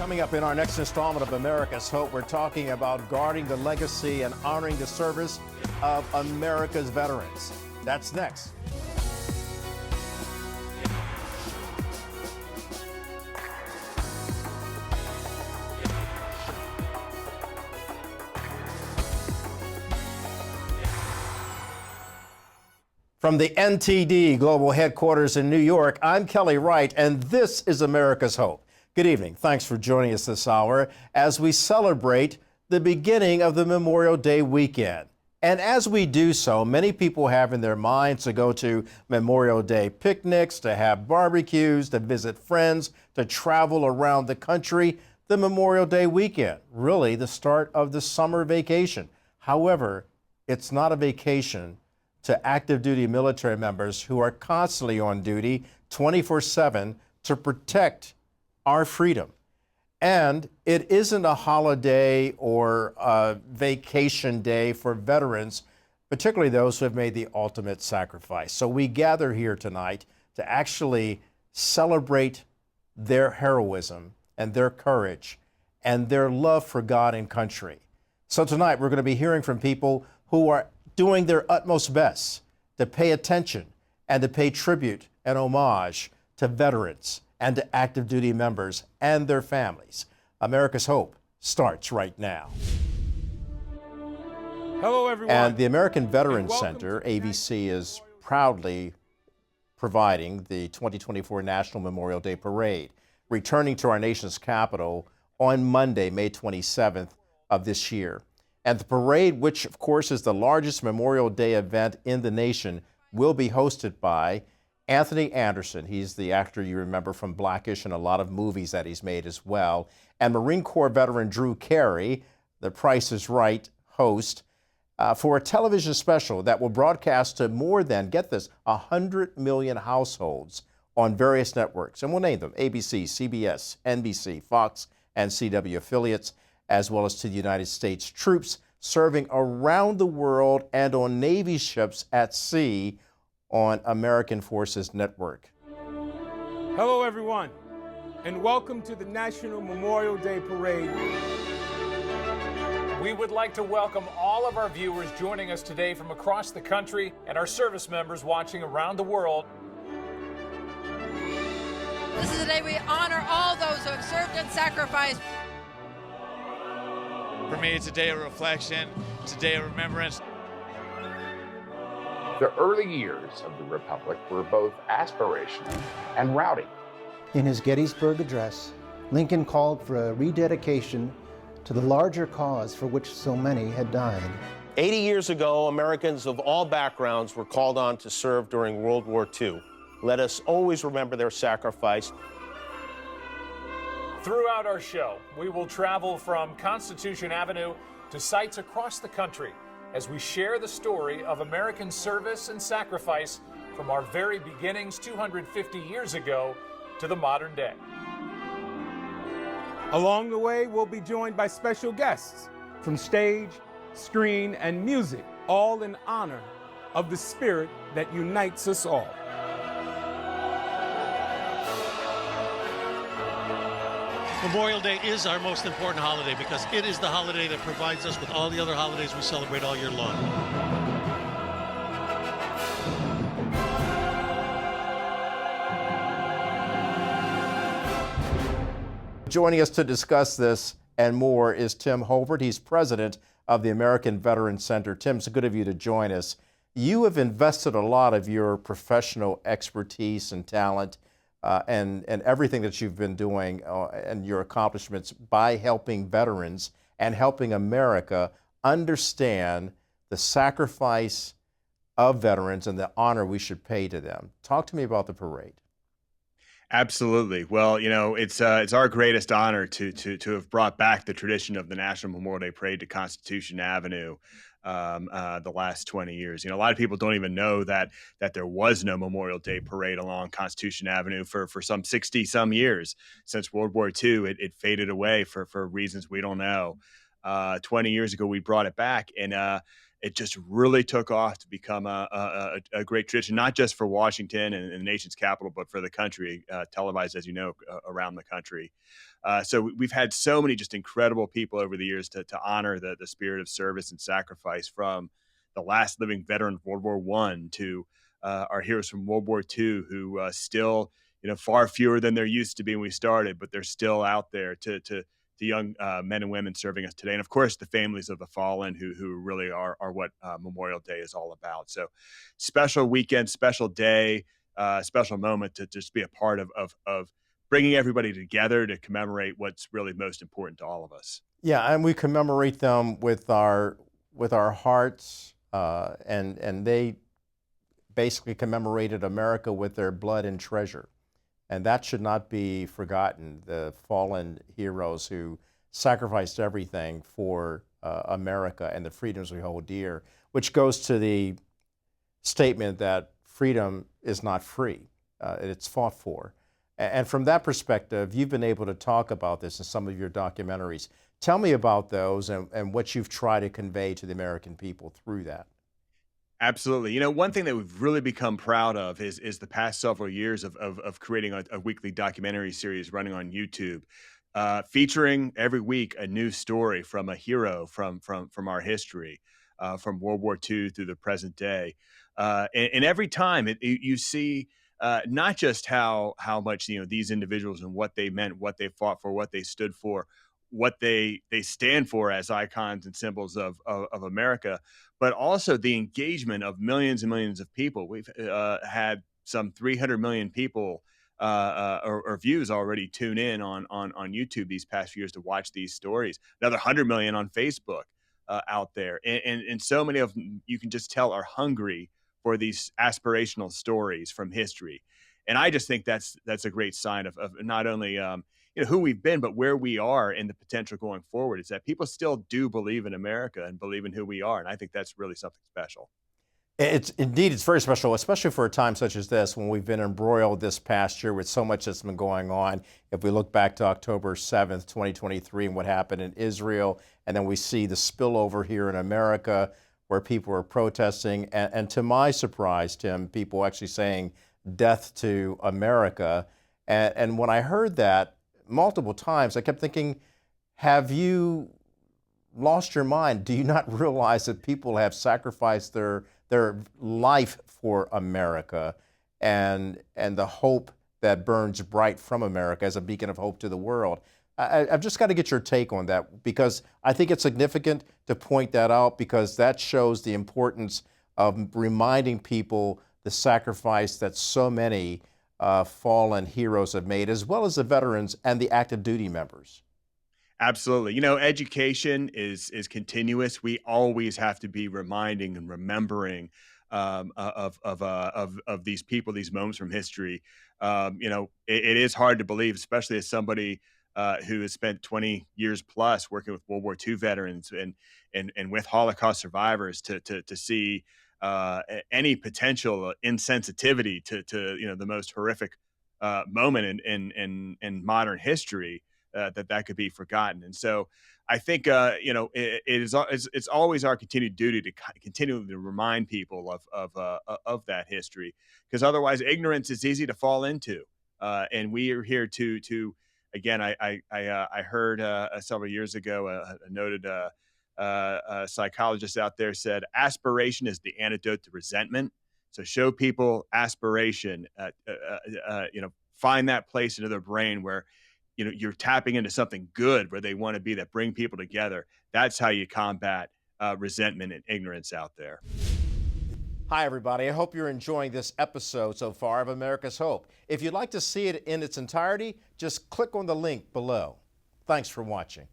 Coming up in our next installment of America's Hope, we're talking about guarding the legacy and honoring the service of America's veterans. That's next. From the NTD Global Headquarters in New York, I'm Kelly Wright, and this is America's Hope. Good evening. Thanks for joining us this hour as we celebrate the beginning of the Memorial Day weekend. And as we do so, many people have in their minds to go to Memorial Day picnics, to have barbecues, to visit friends, to travel around the country. The Memorial Day weekend, really the start of the summer vacation. However, it's not a vacation to active duty military members who are constantly on duty 24/7 to protect our freedom. And it isn't a holiday or a vacation day for veterans, particularly those who have made the ultimate sacrifice. So we gather here tonight to actually celebrate their heroism and their courage and their love for God and country. So tonight we're going to be hearing from people who are doing their utmost best to pay attention and to pay tribute and homage to veterans and to active duty members and their families. America's Hope starts right now. Hello, everyone. And the American Veterans Center, AVC, is proudly providing the 2024 National Memorial Day Parade, returning to our nation's capital on Monday, May 27th of this year. And the parade, which of course is the largest Memorial Day event in the nation, will be hosted by Anthony Anderson. He's the actor you remember from Blackish and a lot of movies that he's made as well. And Marine Corps veteran Drew Carey, the Price is Right host, for a television special that will broadcast to more than, get this, 100 million households on various networks. And we'll name them: ABC, CBS, NBC, Fox, and CW affiliates, as well as to the United States troops serving around the world and on Navy ships at sea on American Forces Network. Hello, everyone, and welcome to the National Memorial Day Parade. We would like to welcome all of our viewers joining us today from across the country and our service members watching around the world. This is the day we honor all those who have served and sacrificed. For me, it's a day of reflection. It's a day of remembrance. The early years of the Republic were both aspirational and rowdy. In his Gettysburg Address, Lincoln called for a rededication to the larger cause for which so many had died. 80 years ago, Americans of all backgrounds were called on to serve during World War II. Let us always remember their sacrifice. Throughout our show, we will travel from Constitution Avenue to sites across the country as we share the story of American service and sacrifice from our very beginnings 250 years ago to the modern day. Along the way, we'll be joined by special guests from stage, screen, and music, all in honor of the spirit that unites us all. Memorial Day is our most important holiday because it is the holiday that provides us with all the other holidays we celebrate all year long. Joining us to discuss this and more is Tim Holbert. He's president of the American Veterans Center. Tim, it's good of you to join us. You have invested a lot of your professional expertise and talent and everything that you've been doing and your accomplishments by helping veterans and helping America understand the sacrifice of veterans and the honor we should pay to them. Talk to me about the parade. Absolutely. Well, you know, it's our greatest honor to have brought back the tradition of the National Memorial Day Parade to Constitution Avenue the last 20 years. You know, a lot of people don't even know that there was no Memorial Day Parade along Constitution Avenue for some 60 some years. Since World War II, it faded away for reasons we don't know. 20 years ago, we brought it back, and it just really took off to become a great tradition, not just for Washington and the nation's capital, but for the country, televised, as you know, around the country. So we've had so many just incredible people over the years to honor the spirit of service and sacrifice, from the last living veteran of World War I to our heroes from World War II, who still, far fewer than there used to be when we started, but they're still out there to young men and women serving us today. And of course, the families of the fallen, who really are what Memorial Day is all about. So special weekend, special day, special moment to just be a part of bringing everybody together to commemorate what's really most important to all of us. Yeah, and we commemorate them with our hearts, and they basically commemorated America with their blood and treasure. And that should not be forgotten, the fallen heroes who sacrificed everything for America and the freedoms we hold dear, which goes to the statement that freedom is not free. It's fought for. And from that perspective, you've been able to talk about this in some of your documentaries. Tell me about those and what you've tried to convey to the American people through that. Absolutely. One thing that we've really become proud of is the past several years of creating a weekly documentary series running on YouTube, featuring every week a new story from a hero from our history, from World War II through the present day. And every time you see not just how much these individuals and what they meant, what they fought for, what they stood for, what they stand for as icons and symbols of America, but also the engagement of millions and millions of people. We've had some 300 million people or views already tune in on YouTube these past few years to watch these stories. Another 100 million on Facebook out there, and so many of them, you can just tell, are hungry for these aspirational stories from history. And I just think that's a great sign of not only who we've been, but where we are and the potential going forward, is that people still do believe in America and believe in who we are. And I think that's really something special. It's very special, especially for a time such as this, when we've been embroiled this past year with so much that's been going on. If we look back to October 7th, 2023, and what happened in Israel, and then we see the spillover here in America where people are protesting. And to my surprise, Tim, people actually saying death to America. And when I heard that multiple times, I kept thinking, have you lost your mind? Do you not realize that people have sacrificed their life for America and the hope that burns bright from America as a beacon of hope to the world? I've just got to get your take on that, because I think it's significant to point that out, because that shows the importance of reminding people the sacrifice that so many fallen heroes have made, as well as the veterans and the active duty members. Absolutely. Education is continuous. We always have to be reminding and remembering of these people, these moments from history. It is hard to believe, especially as somebody who has spent 20 years plus working with World War II veterans and with Holocaust survivors, to see any potential insensitivity to the most horrific moment in modern history, that could be forgotten. And so I think it's always our continued duty to continually remind people of that history, because otherwise ignorance is easy to fall into. And we are here to again, I heard several years ago a noted psychologist out there said, aspiration is the antidote to resentment. So show people aspiration, find that place into their brain where you're tapping into something good, where they want to be, that bring people together. That's how you combat resentment and ignorance out there. Hi, everybody. I hope you're enjoying this episode so far of America's Hope. If you'd like to see it in its entirety, just click on the link below. Thanks for watching.